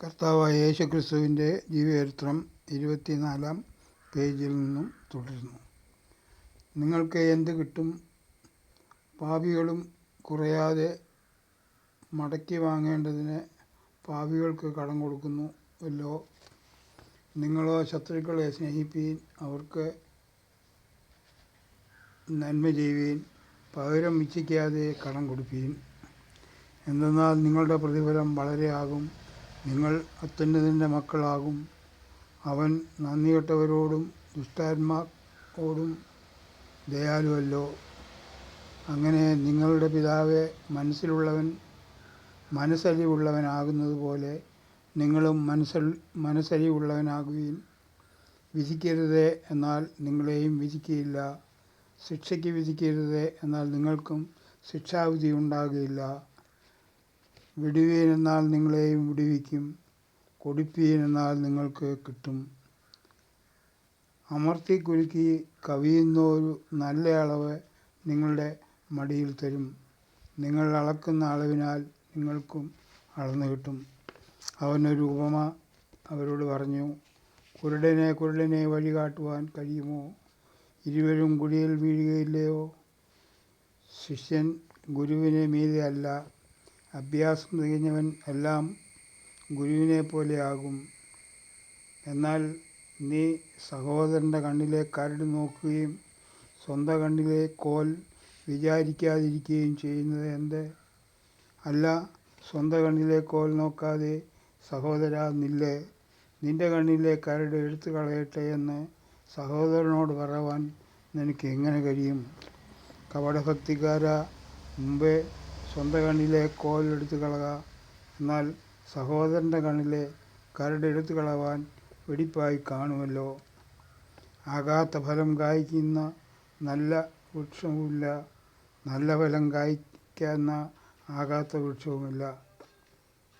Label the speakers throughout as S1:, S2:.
S1: കർത്താവായ യേശുക്രിസ്തുവിൻ്റെ ജീവചരിത്രം 24 പേജിൽ നിന്നും തുടരുന്നു. നിങ്ങൾക്ക് എന്ത് കിട്ടും? പാപികളും കുറയാതെ മടക്കി വാങ്ങേണ്ടതിന് പാപികൾക്ക് കടം കൊടുക്കുന്നുവല്ലോ. നിങ്ങളോ ശത്രുക്കളെ സ്നേഹിപ്പീൻ, അവർക്ക് നന്മ ചെയ്യുവീൻ, പകരം ഇച്ഛിക്കാതെ കടം കൊടുപ്പീൻ. എന്തെന്നാൽ നിങ്ങളുടെ പ്രതിഫലം വളരെ ആകും. നിങ്ങൾ അത്യുന്നതൻ്റെ മക്കളാകും. അവൻ നന്ദികെട്ടവരോടും ദുഷ്ടാത്മാവോടും ദയാലുവല്ലോ. അങ്ങനെ നിങ്ങളുടെ പിതാവ് മനസ്സലിവുള്ളവനാകുന്നതുപോലെ നിങ്ങളും മനസ്സലിവുള്ളവനാകുവീൻ. വിധിക്കരുതേ, എന്നാൽ നിങ്ങളെയും വിധിക്കുകയില്ല. ശിക്ഷയ്ക്ക് വിധിക്കരുതേ, എന്നാൽ നിങ്ങൾക്കും ശിക്ഷാവിധി ഉണ്ടാകുകയില്ല. വിടുവീൻ, എന്നാൽ നിങ്ങളെയും വിടുവിക്കും. കൊടുപ്പീൻ, എന്നാൽ നിങ്ങൾക്ക് കിട്ടും. അമർത്തി കുലുക്കി കവിയുന്ന ഒരു നല്ല അളവ് നിങ്ങളുടെ മടിയിൽ തരും. നിങ്ങൾ അളക്കുന്ന അളവിനാൽ നിങ്ങൾക്കും അളന്നു കിട്ടും. അവനൊരു ഉപമ അവരോട് പറഞ്ഞു. കുരുടനെ വഴി കാട്ടുവാൻ കഴിയുമോ? ഇരുവരും കുഴിയിൽ വീഴുകയില്ലയോ? ശിഷ്യൻ ഗുരുവിന് മീതെ അല്ല. അഭ്യാസം തികഞ്ഞവൻ എല്ലാം ഗുരുവിനെ പോലെ ആകും. എന്നാൽ നീ സഹോദരൻ്റെ കണ്ണിലെ കരട് നോക്കുകയും സ്വന്തം കണ്ണിലെ കോൽ വിചാരിക്കാതിരിക്കുകയും ചെയ്യുന്നത് എന്ത്? അല്ല, സ്വന്തം കണ്ണിലെ കോൽ നോക്കാതെ സഹോദരാ, നിന്റെ കണ്ണിലെ കരട് എടുത്തു കളയട്ടെ എന്ന് സഹോദരനോട് പറയുവാൻ നിനക്ക് എങ്ങനെ കഴിയും? കപടഭക്തിക്കാരാ, മുമ്പേ സ്വന്തം കണ്ണിലെ കോൽ എടുത്തു കളക, എന്നാൽ സഹോദരൻ്റെ കണ്ണിലെ കരട് എടുത്തു കളവാൻ വെടിപ്പായി കാണുമല്ലോ. ആകാത്ത ഫലം കായ്ക്കുന്ന നല്ല വൃക്ഷവുമില്ല, നല്ല ഫലം കായ്ക്കുന്ന ആകാത്ത വൃക്ഷവുമില്ല.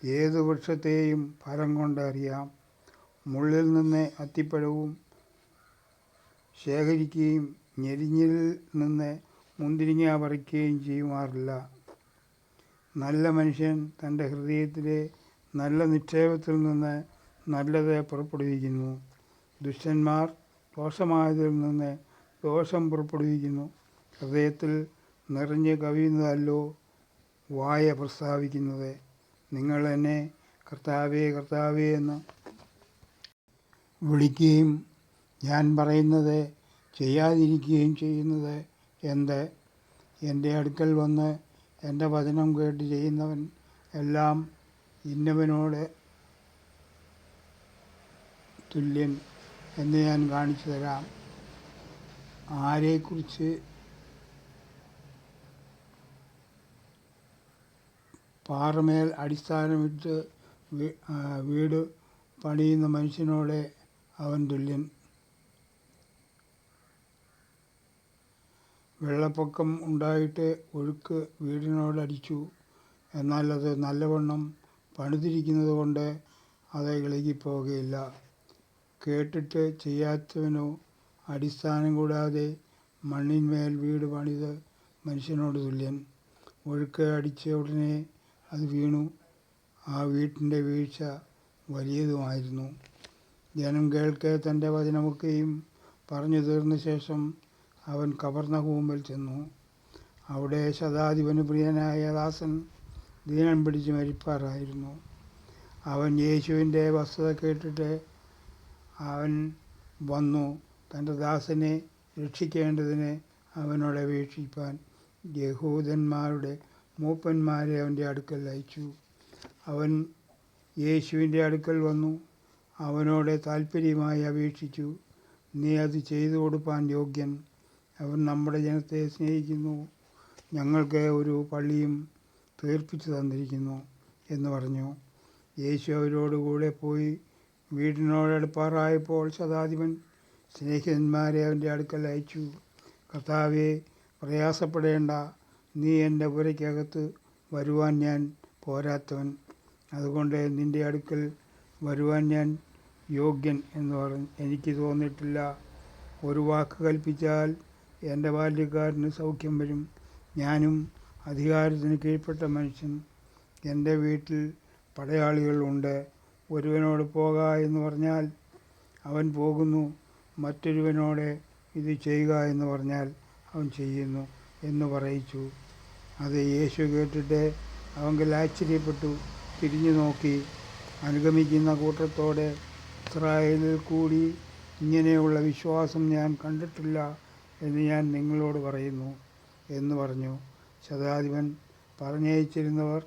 S1: ഏതു വൃക്ഷത്തെയും ഫലം കൊണ്ട് അറിയാം. മുള്ളിൽ നിന്ന് അത്തിപ്പഴവും ശേഖരിക്കുകയും ഞെരിഞ്ഞിൽ നിന്ന് മുന്തിരിങ്ങ പറിക്കുകയും ചെയ്യുമാറില്ല. നല്ല മനുഷ്യൻ തൻ്റെ ഹൃദയത്തിലെ നല്ല നിക്ഷേപത്തിൽ നിന്ന് നല്ലത് പുറപ്പെടുവിക്കുന്നു. ദുഷ്ടന്മാർ ദോഷമായതിൽ നിന്ന് ദോഷം പുറപ്പെടുവിക്കുന്നു. ഹൃദയത്തിൽ നിറഞ്ഞ് കവിയുന്നതല്ലോ വായ പ്രസ്താവിക്കുന്നത്. നിങ്ങൾ എന്നെ കർത്താവേ, കർത്താവേ എന്ന് വിളിക്കുകയും ഞാൻ പറയുന്നത് ചെയ്യാതിരിക്കുകയും ചെയ്യുന്നത് എന്ത്? എൻ്റെ അടുക്കൽ വന്ന് എൻ്റെ വചനം കേട്ട് ചെയ്യുന്നവൻ എല്ലാം ഇന്നവനോട് തുല്യൻ എന്ന് ഞാൻ കാണിച്ചു തരാം. ആരെക്കുറിച്ച്? പാറമേൽ അടിസ്ഥാനമിട്ട് വീട് പണിയുന്ന മനുഷ്യനോട് അവൻ തുല്യൻ. വെള്ളപ്പൊക്കം ഉണ്ടായിട്ട് ഒഴുക്ക് വീടിനോടടിച്ചു. എന്നാൽ അത് നല്ലവണ്ണം പണിതിരിക്കുന്നത് കൊണ്ട് അത് ഇളകിപ്പോകുകയില്ല. കേട്ടിട്ട് ചെയ്യാത്തവനോ അടിസ്ഥാനം കൂടാതെ മണ്ണിന്മേൽ വീട് പണിത് മനുഷ്യനോട് തുല്യൻ. ഒഴുക്ക് അടിച്ച ഉടനെ അത് വീണു. ആ വീട്ടിൻ്റെ വീഴ്ച വലിയതുമായിരുന്നു. ജനം കേൾക്കെ തൻ്റെ വചനമൊക്കെയും പറഞ്ഞു തീർന്ന ശേഷം അവൻ കഫർന്നഹൂമിൽ ചെന്നു. അവിടെ ശതാധിപന് പ്രിയനായ ദാസൻ ദീനം പിടിച്ച് മരിപ്പാറായിരുന്നു. അവൻ യേശുവിൻ്റെ വസ്തുത കേട്ടിട്ട് അവൻ വന്നു തൻ്റെ ദാസനെ രക്ഷിക്കേണ്ടതിന് അവനോട് അപേക്ഷിപ്പാൻ യഹൂദന്മാരുടെ മൂപ്പന്മാരെ അവൻ്റെ അടുക്കൽ അയച്ചു. അവൻ യേശുവിൻ്റെ അടുക്കൽ വന്നു അവനോട് താൽപ്പര്യമായി അപേക്ഷിച്ചു, നീ അത് ചെയ്തു കൊടുപ്പാൻ യോഗ്യൻ. അവൻ നമ്മുടെ ജനത്തെ സ്നേഹിക്കുന്നു, ഞങ്ങൾക്ക് ഒരു പള്ളിയും തീർപ്പിച്ചു തന്നിരിക്കുന്നു എന്ന് പറഞ്ഞു. യേശു അവരോട് കൂടെ പോയി വീടിനോടടുപ്പാറായപ്പോൾ ശതാധിപൻ സ്നേഹിതന്മാരെ അവൻ്റെ അടുക്കൽ അയച്ചു. കർത്താവേ, പ്രയാസപ്പെടേണ്ട, നീ എൻ്റെ പുരയ്ക്കകത്ത് വരുവാൻ ഞാൻ പോരാത്തവൻ. അതുകൊണ്ട് നിൻ്റെ അടുക്കൽ വരുവാൻ ഞാൻ യോഗ്യൻ എന്ന് എനിക്ക് തോന്നിയിട്ടില്ല. ഒരു വാക്ക് കൽപ്പിച്ചാൽ എൻ്റെ ബാല്യക്കാരന് സൗഖ്യം വരും. ഞാനും അധികാരത്തിന് കീഴ്പ്പെട്ട മനുഷ്യൻ. എൻ്റെ വീട്ടിൽ പടയാളികൾ ഉണ്ട്. ഒരുവനോട് പോക എന്ന് പറഞ്ഞാൽ അവൻ പോകുന്നു, മറ്റൊരുവനോട് ഇത് ചെയ്യുക എന്ന് പറഞ്ഞാൽ അവൻ ചെയ്യുന്നു എന്ന് പറയിച്ചു. അത് യേശു കേട്ടിട്ട് അവങ്കിൽ ആശ്ചര്യപ്പെട്ടു. തിരിഞ്ഞു നോക്കി അനുഗമിക്കുന്ന കൂട്ടത്തോടെ, ഇസ്രായേലിൽ കൂടി ഇങ്ങനെയുള്ള വിശ്വാസം ഞാൻ കണ്ടിട്ടില്ല എന്ന് ഞാൻ നിങ്ങളോട് പറയുന്നു എന്ന് പറഞ്ഞു. ശതാധിപൻ പറഞ്ഞയച്ചിരുന്നവർ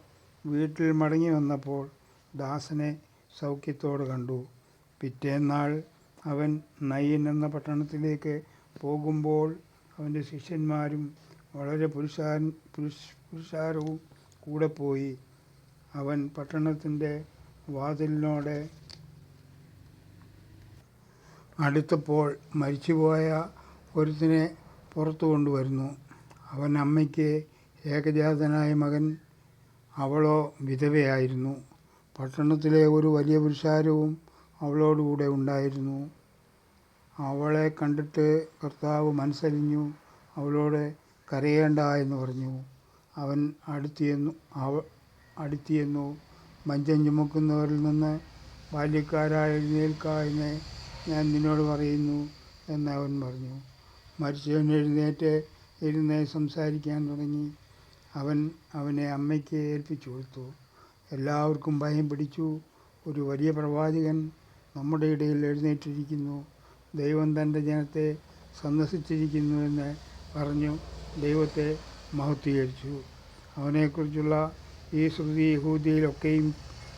S1: വീട്ടിൽ മടങ്ങി വന്നപ്പോൾ ദാസനെ സൗഖ്യത്തോടെ കണ്ടു. പിറ്റേന്നാൾ അവൻ നയിൻ എന്ന പട്ടണത്തിലേക്ക് പോകുമ്പോൾ അവൻ്റെ ശിഷ്യന്മാരും വളരെ പുരുഷാരവും കൂടെ പോയി. അവൻ പട്ടണത്തിൻ്റെ വാതിലിനോട് അടുത്തപ്പോൾ മരിച്ചുപോയ ഒരുത്തിനെ പുറത്തു കൊണ്ടുവരുന്നു. അവൻ അമ്മയ്ക്ക് ഏകജാതനായ മകൻ, അവളോ വിധവയായിരുന്നു. പട്ടണത്തിലെ ഒരു വലിയ പുരുഷാരവും അവളോടുകൂടെ ഉണ്ടായിരുന്നു. അവളെ കണ്ടിട്ട് കർത്താവ് മനസ്സലിഞ്ഞു അവളോട് കരയേണ്ട എന്ന് പറഞ്ഞു. അവൻ അടുത്തിയെന്നു. മഞ്ചം ചുമക്കുന്നവരിൽ നിന്ന് ബാല്യക്കാരായ എഴുന്നേൽക്ക എന്ന് ഞാൻ നിന്നോട് പറയുന്നു എന്ന് അവൻ പറഞ്ഞു. മരിച്ചവൻ എഴുന്നേറ്റ് ഇരുന്ന് സംസാരിക്കാൻ തുടങ്ങി. അവൻ അവനെ അമ്മയ്ക്ക് ഏൽപ്പിച്ചു കൊടുത്തു. എല്ലാവർക്കും ഭയം പിടിച്ചു. ഒരു വലിയ പ്രവാചകൻ നമ്മുടെ ഇടയിൽ എഴുന്നേറ്റിരിക്കുന്നു, ദൈവം തൻ്റെ ജനത്തെ സന്ദർശിച്ചിരിക്കുന്നു എന്ന് പറഞ്ഞു ദൈവത്തെ മഹത്വീകരിച്ചു. അവനെക്കുറിച്ചുള്ള ഈ ശ്രുതി യഹൂദിയിലൊക്കെയും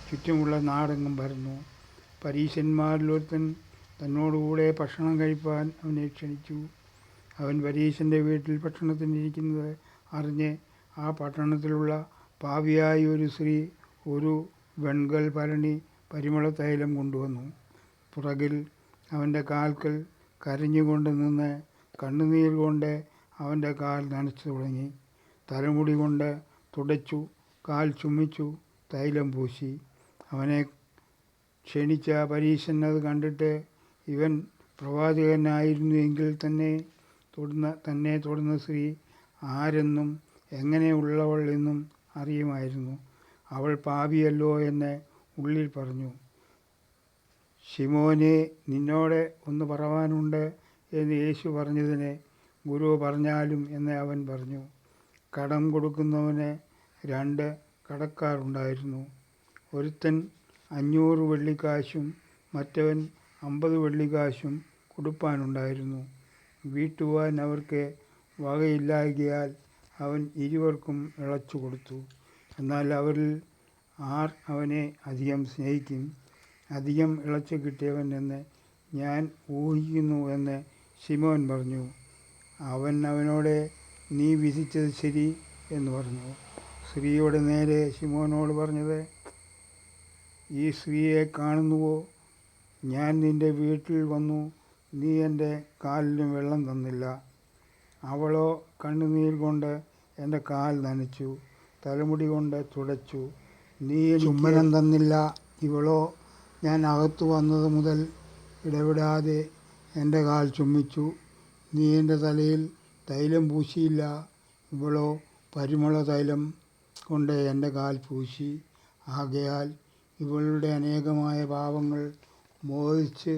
S1: ചുറ്റുമുള്ള നാടെങ്ങും പരന്നു. പരീശന്മാരിലൊരുത്തൻ തന്നോടുകൂടെ ഭക്ഷണം കഴിപ്പാൻ അവനെ ക്ഷണിച്ചു. അവൻ പരീശൻ്റെ വീട്ടിൽ ഭക്ഷണത്തിനിരിക്കുന്നത് അറിഞ്ഞ് ആ പട്ടണത്തിലുള്ള പാപിയായ ഒരു സ്ത്രീ ഒരു വെൺകൽ ഭരണി പരിമളതൈലം കൊണ്ടുവന്നു. പുറകിൽ അവൻ്റെ കാൽക്കൽ കരഞ്ഞുകൊണ്ട് നിന്ന് കണ്ണുനീർ കൊണ്ട് അവൻ്റെ കാൽ നനച്ചു തുടങ്ങി. തലമുടി കൊണ്ട് തുടച്ചു, കാൽ ചുമിച്ചു, തൈലം പൂശി. അവനെ ക്ഷണിച്ച പരീശൻ അത് കണ്ടിട്ട്, ഇവൻ പ്രവാചകനായിരുന്നു എങ്കിൽ തന്നെ തൊടുന്ന സ്ത്രീ ആരെന്നും എങ്ങനെയുള്ളവൾ എന്നും അറിയുമായിരുന്നു, അവൾ പാപിയല്ലോ എന്ന് ഉള്ളിൽ പറഞ്ഞു. ശിമോനെ, നിന്നോട് ഒന്ന് പറവാനുണ്ട് എന്ന് യേശു പറഞ്ഞതിന്, ഗുരു പറഞ്ഞാലും എന്ന് അവൻ പറഞ്ഞു. കടം കൊടുക്കുന്നവന് 2 കടക്കാരുണ്ടായിരുന്നു. ഒരുത്തൻ 500 വെള്ളിക്കാശും മറ്റവൻ 50 വെള്ളിക്കാശും കൊടുപ്പാനുണ്ടായിരുന്നു. വീട്ടുവാൻ അവർക്ക് വകയില്ലായ്കയാൽ അവൻ ഇരുവർക്കും ഇളച്ചു കൊടുത്തു. എന്നാൽ അവരിൽ ആർ അവനെ അധികം സ്നേഹിക്കും? അധികം ഇളച്ചു കിട്ടിയവൻ എന്ന് ഞാൻ ഊഹിക്കുന്നു എന്ന് ശിമോൻ പറഞ്ഞു. അവൻ അവനോട്, നീ വിധിച്ചത് ശരി എന്ന് പറഞ്ഞു. സ്ത്രീയുടെ നേരെ ശിമോനോട് പറഞ്ഞത്, ഈ സ്ത്രീയെ കാണുന്നുവോ? ഞാൻ നിൻ്റെ വീട്ടിൽ വന്നു, നീ എൻ്റെ കാലിന് വെള്ളം തന്നില്ല. അവളോ കണ്ണുനീർ കൊണ്ട് എൻ്റെ കാൽ നനച്ചു, തലമുടി കൊണ്ട് തുടച്ചു. നീ ചുംബനം തന്നില്ല. ഇവളോ ഞാൻ അകത്തു വന്നത് മുതൽ ഇടവിടാതെ എൻ്റെ കാൽ ചുംബിച്ചു. നീ എൻ്റെ തലയിൽ തൈലം പൂശിയില്ല. ഇവളോ പരിമള തൈലം കൊണ്ട് എൻ്റെ കാൽ പൂശി. ആകയാൽ ഇവളുടെ അനേകമായ പാപങ്ങൾ മോചിച്ച്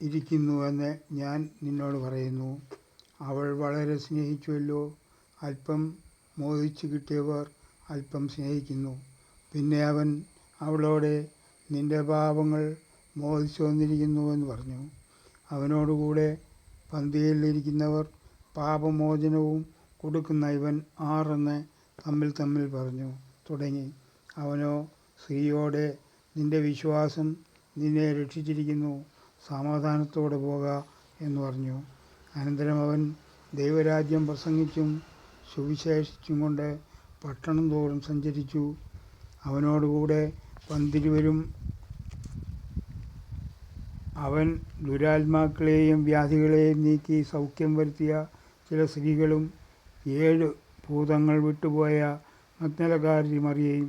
S1: ഇരിക്കുന്നുവെന്ന് ഞാൻ നിന്നോട് പറയുന്നു. അവൾ വളരെ സ്നേഹിച്ചുവല്ലോ. അല്പം മോചിച്ച് കിട്ടിയവർ അല്പം സ്നേഹിക്കുന്നു. പിന്നെ അവൻ അവളോട്, നിൻ്റെ പാപങ്ങൾ മോചിച്ചു വന്നിരിക്കുന്നുവെന്ന് പറഞ്ഞു. അവനോടുകൂടെ പന്തിയിൽ ഇരിക്കുന്നവർ പാപമോചനവും കൊടുക്കുന്ന ഇവൻ ആരെന്ന് തമ്മിൽ പറഞ്ഞു തുടങ്ങി. അവനോ സ്ത്രീയോടെ, നിൻ്റെ വിശ്വാസം നിന്നെ രക്ഷിച്ചിരിക്കുന്നു, സമാധാനത്തോടെ പോക എന്ന് പറഞ്ഞു. അനന്തരം അവൻ ദൈവരാജ്യം പ്രസംഗിച്ചും സുവിശേഷിച്ചും കൊണ്ട് പട്ടണം തോറും സഞ്ചരിച്ചു. അവനോടുകൂടെ 12 അവൻ ദുരാത്മാക്കളെയും വ്യാധികളെയും നീക്കി സൗഖ്യം വരുത്തിയ ചില സ്ത്രീകളും 7 ഭൂതങ്ങൾ വിട്ടുപോയ മഗ്ദലക്കാരി മറിയയും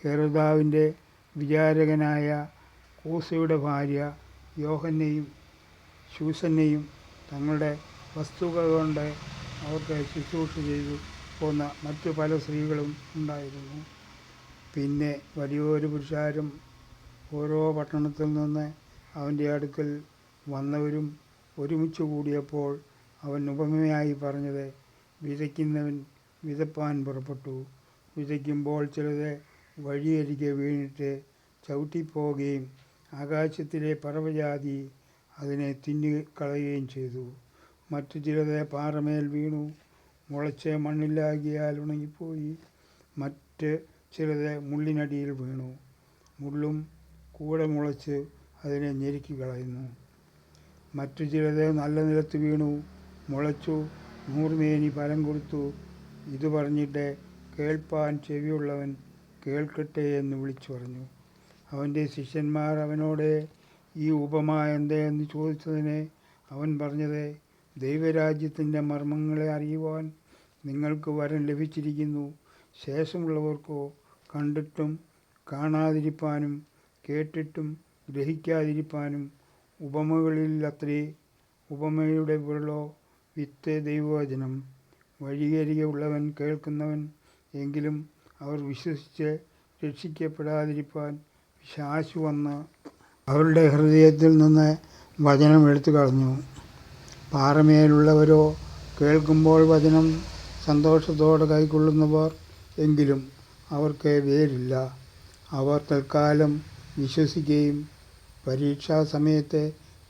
S1: ഹെരോദാവിൻ്റെ വിചാരകനായ കൂസയുടെ ഭാര്യ യോഹന്നയും ശൂസന്നയും തങ്ങളുടെ വസ്തുക്കൾ കൊണ്ട് അവർക്ക് ശുശ്രൂഷ ചെയ്തു പോന്ന മറ്റു പല സ്ത്രീകളും ഉണ്ടായിരുന്നു. പിന്നെ വലിയൊരു പുരുഷാരം ഓരോ പട്ടണത്തിൽ നിന്ന് അവൻ്റെ അടുക്കൽ വന്നവരും ഒരുമിച്ച് കൂടിയപ്പോൾ അവൻ ഉപമയായി പറഞ്ഞത്, വിതയ്ക്കുന്നവൻ വിതപ്പാൻ പുറപ്പെട്ടു. വിതയ്ക്കുമ്പോൾ ചിലത് വഴിയരികെ വീണിട്ട് ചവിട്ടിപ്പോവുകയും ആകാശത്തിലെ പറവജാതി അതിനെ തിന്നിക്കളയുകയും ചെയ്തു. മറ്റു ചിലത് പാറമേൽ വീണു, മുളച്ച് മണ്ണിലാകിയാൽ ഉണങ്ങിപ്പോയി. മറ്റ് ചിലത് മുള്ളിനടിയിൽ വീണു, മുള്ളും കൂടെ മുളച്ച് അതിനെ ഞെരുക്കി കളയുന്നു. മറ്റു ചിലത് നല്ല നിലത്ത് വീണു, മുളച്ചു, 100 മേനി ഫലം കൊടുത്തു. ഇത് പറഞ്ഞിട്ട് കേൾപ്പാൻ ചെവിയുള്ളവൻ കേൾക്കട്ടെ എന്ന് വിളിച്ചു പറഞ്ഞു. അവൻ്റെ ശിഷ്യന്മാർ അവനോട് ഈ ഉപമ എന്തെന്ന് ചോദിച്ചതിന് അവൻ പറഞ്ഞത്, ദൈവരാജ്യത്തിൻ്റെ മർമ്മങ്ങളെ അറിയുവാൻ നിങ്ങൾക്ക് വരം ലഭിച്ചിരിക്കുന്നു. ശേഷമുള്ളവർക്കോ കണ്ടിട്ടും കാണാതിരിപ്പാനും കേട്ടിട്ടും ഗ്രഹിക്കാതിരിപ്പാനും ഉപമകളിൽ അത്രേ. ഉപമയുടെ പൊരുളോ വിത്ത് ദൈവവചനം. വഴിയരികെ ഉള്ളവൻ കേൾക്കുന്നവൻ. എങ്കിലും അവർ വിശ്വസിച്ച് രക്ഷിക്കപ്പെടാതിരിപ്പാൻ പിശാച് വന്ന് അവരുടെ ഹൃദയത്തിൽ നിന്ന് വചനം എടുത്തു കളഞ്ഞു. പാറമേലുള്ളവരോ കേൾക്കുമ്പോൾ വചനം സന്തോഷത്തോടെ കൈക്കൊള്ളുന്നവർ. എങ്കിലും അവർക്ക് വേരില്ല. അവർ തൽക്കാലം വിശ്വസിക്കുകയും പരീക്ഷാസമയത്ത്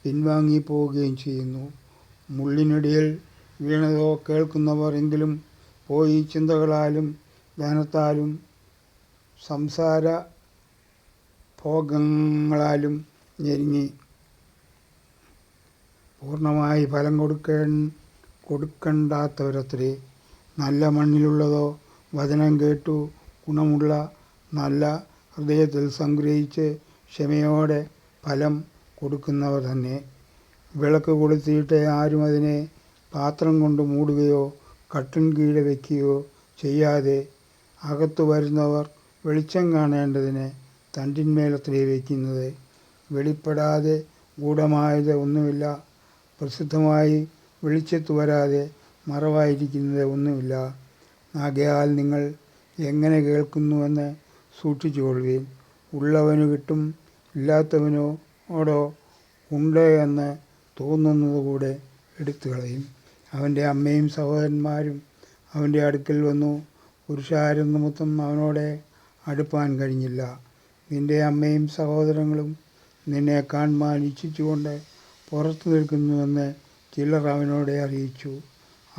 S1: പിൻവാങ്ങിപ്പോവുകയും ചെയ്യുന്നു. മുള്ളിനിടയിൽ വീണതോ കേൾക്കുന്നവർ. എങ്കിലും പോയി ചിന്തകളാലും ധനത്താലും സംസാര ഭോഗങ്ങളാലും ഞെരുങ്ങി പൂർണ്ണമായി ഫലം കൊടുക്കണ്ടാത്തവരത്രേ. നല്ല മണ്ണിലുള്ളതോ വചനം കേട്ടു ഗുണമുള്ള നല്ല ഹൃദയത്തിൽ സംഗ്രഹിച്ച് ക്ഷമയോടെ ഫലം കൊടുക്കുന്നവർ തന്നെ. വിളക്ക് കൊളുത്തിയിട്ട് ആരും അതിനെ പാത്രം കൊണ്ട് മൂടുകയോ കട്ടിൻ കീഴെ വയ്ക്കുകയോ ചെയ്യാതെ അകത്തു വരുന്നവർ വെളിച്ചം കാണേണ്ടതിന് തണ്ടിന്മേലത്രേ വയ്ക്കുന്നത്. വെളിപ്പെടാതെ ഗൂഢമായത് ഒന്നുമില്ല. പ്രസിദ്ധമായി വെളിച്ചത്ത് വരാതെ മറവായിരിക്കുന്നത് ഒന്നുമില്ല. ആകയാൽ നിങ്ങൾ എങ്ങനെ കേൾക്കുന്നുവെന്ന് സൂക്ഷിച്ചുകൊള്ളുവിൻ. ഉള്ളവന് കിട്ടും, ഇല്ലാത്തവനോടോ ഉണ്ട് എന്ന് തോന്നുന്നത് കൂടെ എടുത്തു കളയും. അവൻ്റെ അമ്മയും സഹോദരന്മാരും അവൻ്റെ അടുക്കൽ വന്നു. പുരുഷാരം നിമിത്തം അവനോട് അടുപ്പാൻ കഴിഞ്ഞില്ല. നിൻ്റെ അമ്മയും സഹോദരങ്ങളും നിന്നെ കാണുവാൻ ഇച്ഛിച്ചുകൊണ്ട് പുറത്തു നിൽക്കുന്നുവെന്ന് ചിലർ അവനോട് അറിയിച്ചു.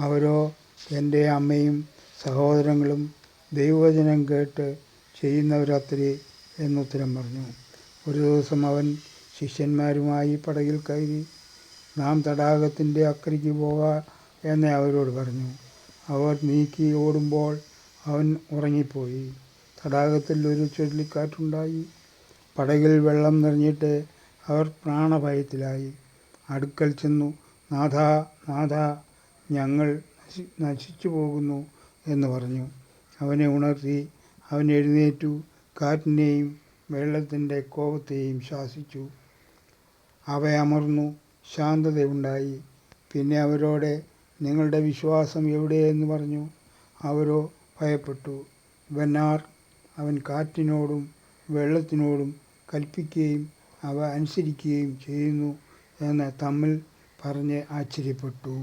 S1: അവരോ, എൻ്റെ അമ്മയും സഹോദരങ്ങളും ദൈവവചനം കേട്ട് ചെയ്യുന്നവരത്രേ എന്നുത്തരം പറഞ്ഞു. ഒരു ദിവസം അവൻ ശിഷ്യന്മാരുമായി പടകിൽ കയറി, നാം തടാകത്തിൻ്റെ അക്കരയ്ക്ക് പോകാം എന്ന് അവരോട് പറഞ്ഞു. അവർ നീക്കി ഓടുമ്പോൾ അവൻ ഉറങ്ങിപ്പോയി. തടാകത്തിൽ ഒരു ചുഴലിക്കാറ്റുണ്ടായി. പടകിൽ വെള്ളം നിറഞ്ഞിട്ട് അവർ പ്രാണഭയത്തിലായി. അടുക്കൽ ചെന്നു, നാഥാ, നാഥാ, ഞങ്ങൾ നശിച്ചു പോകുന്നു എന്ന് പറഞ്ഞു. അവനെ ഉണർത്തി. അവൻ എഴുന്നേറ്റു, കാറ്റിനെയും വെള്ളത്തിൻ്റെ കോപത്തെയും ശാസിച്ചു. അവ അമർന്നു, ശാന്തതയുണ്ടായി. പിന്നെ അവരോട്, നിങ്ങളുടെ വിശ്വാസം എവിടെയെന്ന് പറഞ്ഞു. അവരോ ഭയപ്പെട്ടു. ഇവനാർ, അവൻ കാറ്റിനോടും വെള്ളത്തിനോടും കൽപ്പിക്കുകയും അവ അനുസരിക്കുകയും ചെയ്യുന്നു എന്ന് തമ്മിൽ പറഞ്ഞ് ആശ്ചര്യപ്പെട്ടു.